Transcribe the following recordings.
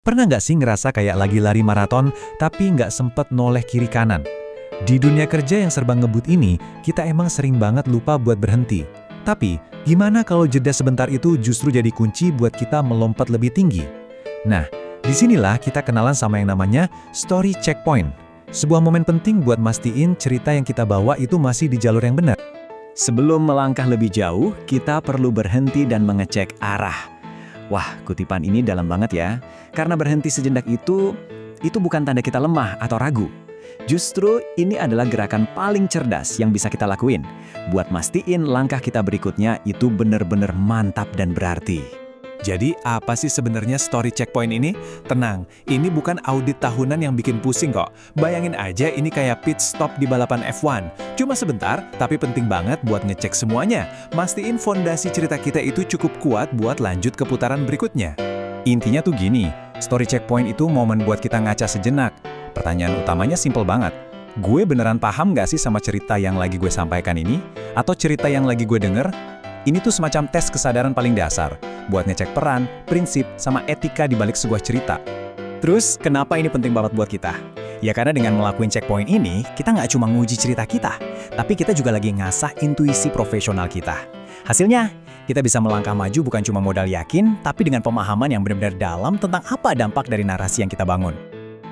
Pernah nggak sih ngerasa kayak lagi lari maraton, tapi nggak sempet noleh kiri kanan? Di dunia kerja yang serba ngebut ini, kita emang sering banget lupa buat berhenti. Tapi, gimana kalau jeda sebentar itu justru jadi kunci buat kita melompat lebih tinggi? Nah, disinilah kita kenalan sama yang namanya story checkpoint. Sebuah momen penting buat mastiin cerita yang kita bawa itu masih di jalur yang benar. Sebelum melangkah lebih jauh, kita perlu berhenti dan mengecek arah. Wah, kutipan ini dalam banget ya. Karena berhenti sejenak itu bukan tanda kita lemah atau ragu. Justru ini adalah gerakan paling cerdas yang bisa kita lakuin. Buat mastiin langkah kita berikutnya itu benar-benar mantap dan berarti. Jadi, apa sih sebenarnya story checkpoint ini? Tenang, ini bukan audit tahunan yang bikin pusing kok. Bayangin aja ini kayak pit stop di balapan F1. Cuma sebentar, tapi penting banget buat ngecek semuanya. Mastiin fondasi cerita kita itu cukup kuat buat lanjut ke putaran berikutnya. Intinya tuh gini, story checkpoint itu momen buat kita ngaca sejenak. Pertanyaan utamanya simple banget. Gue beneran paham gak sih sama cerita yang lagi gue sampaikan ini? Atau cerita yang lagi gue denger? Ini tuh semacam tes kesadaran paling dasar, buat ngecek peran, prinsip, sama etika di balik sebuah cerita. Terus, kenapa ini penting banget buat kita? Ya karena dengan ngelakuin checkpoint ini, kita nggak cuma nguji cerita kita, tapi kita juga lagi ngasah intuisi profesional kita. Hasilnya, kita bisa melangkah maju bukan cuma modal yakin, tapi dengan pemahaman yang benar-benar dalam tentang apa dampak dari narasi yang kita bangun.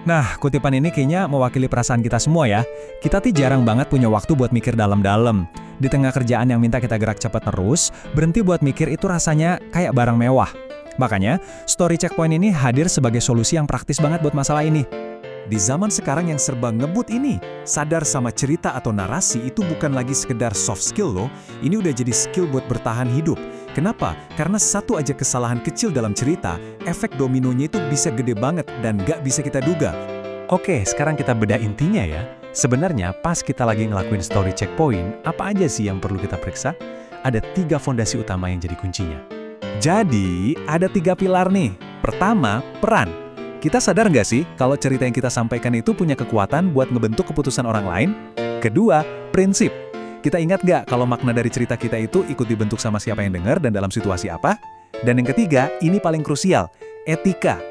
Nah, kutipan ini kayaknya mewakili perasaan kita semua ya. Kita tuh jarang banget punya waktu buat mikir dalam-dalam. Di tengah kerjaan yang minta kita gerak cepat terus, berhenti buat mikir itu rasanya kayak barang mewah. Makanya, story checkpoint ini hadir sebagai solusi yang praktis banget buat masalah ini. Di zaman sekarang yang serba ngebut ini, sadar sama cerita atau narasi itu bukan lagi sekedar soft skill loh, ini udah jadi skill buat bertahan hidup. Kenapa? Karena satu aja kesalahan kecil dalam cerita, efek dominonya itu bisa gede banget dan gak bisa kita duga. Oke, sekarang kita bedah intinya ya. Sebenarnya pas kita lagi ngelakuin story checkpoint, apa aja sih yang perlu kita periksa? Ada 3 fondasi utama yang jadi kuncinya. Jadi, ada 3 pilar nih. Pertama, peran. Kita sadar nggak sih kalau cerita yang kita sampaikan itu punya kekuatan buat ngebentuk keputusan orang lain? Kedua, prinsip. Kita ingat nggak kalau makna dari cerita kita itu ikut dibentuk sama siapa yang dengar dan dalam situasi apa? Dan yang ketiga, ini paling krusial, etika.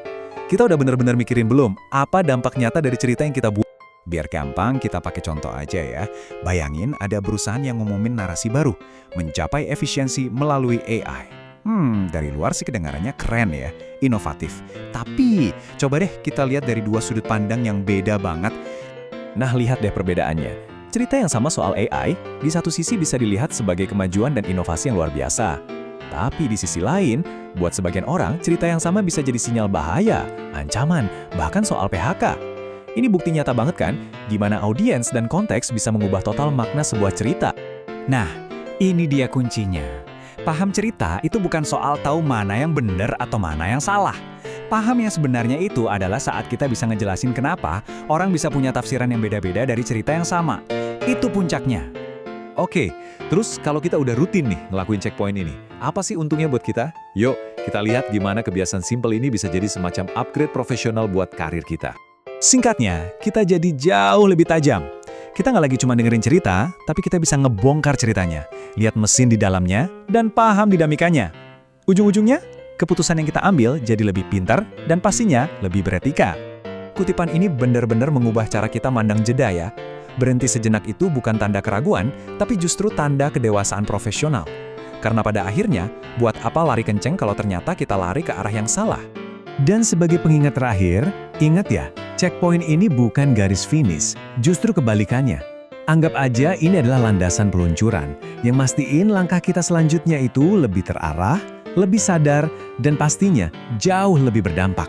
Kita udah bener-bener mikirin belum apa dampak nyata dari cerita yang kita buat? Biar gampang, kita pakai contoh aja ya. Bayangin ada perusahaan yang ngumumin narasi baru, mencapai efisiensi melalui AI. Dari luar sih kedengarannya keren ya, inovatif. Tapi, coba deh kita lihat dari 2 sudut pandang yang beda banget. Nah, lihat deh perbedaannya. Cerita yang sama soal AI, di satu sisi bisa dilihat sebagai kemajuan dan inovasi yang luar biasa. Tapi di sisi lain, buat sebagian orang, cerita yang sama bisa jadi sinyal bahaya, ancaman, bahkan soal PHK. Ini bukti nyata banget kan, gimana audiens dan konteks bisa mengubah total makna sebuah cerita. Nah, ini dia kuncinya. Paham cerita itu bukan soal tahu mana yang benar atau mana yang salah. Paham yang sebenarnya itu adalah saat kita bisa ngejelasin kenapa orang bisa punya tafsiran yang beda-beda dari cerita yang sama. Itu puncaknya. Oke, terus kalau kita udah rutin nih ngelakuin checkpoint ini, apa sih untungnya buat kita? Yuk, kita lihat gimana kebiasaan simple ini bisa jadi semacam upgrade profesional buat karir kita. Singkatnya, kita jadi jauh lebih tajam. Kita nggak lagi cuma dengerin cerita, tapi kita bisa ngebongkar ceritanya, lihat mesin di dalamnya, dan paham dinamikanya. Ujung-ujungnya, keputusan yang kita ambil jadi lebih pintar dan pastinya lebih beretika. Kutipan ini benar-benar mengubah cara kita mandang jeda ya. Berhenti sejenak itu bukan tanda keraguan, tapi justru tanda kedewasaan profesional. Karena pada akhirnya, buat apa lari kenceng kalau ternyata kita lari ke arah yang salah? Dan sebagai pengingat terakhir, ingat ya, checkpoint ini bukan garis finish, justru kebalikannya. Anggap aja ini adalah landasan peluncuran, yang mastiin langkah kita selanjutnya itu lebih terarah, lebih sadar, dan pastinya jauh lebih berdampak.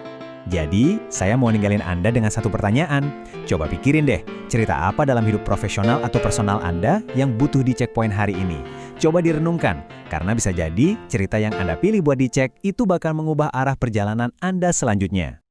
Jadi, saya mau ninggalin Anda dengan satu pertanyaan. Coba pikirin deh, cerita apa dalam hidup profesional atau personal Anda yang butuh di checkpoint hari ini? Coba direnungkan, karena bisa jadi cerita yang Anda pilih buat dicek itu bakal mengubah arah perjalanan Anda selanjutnya.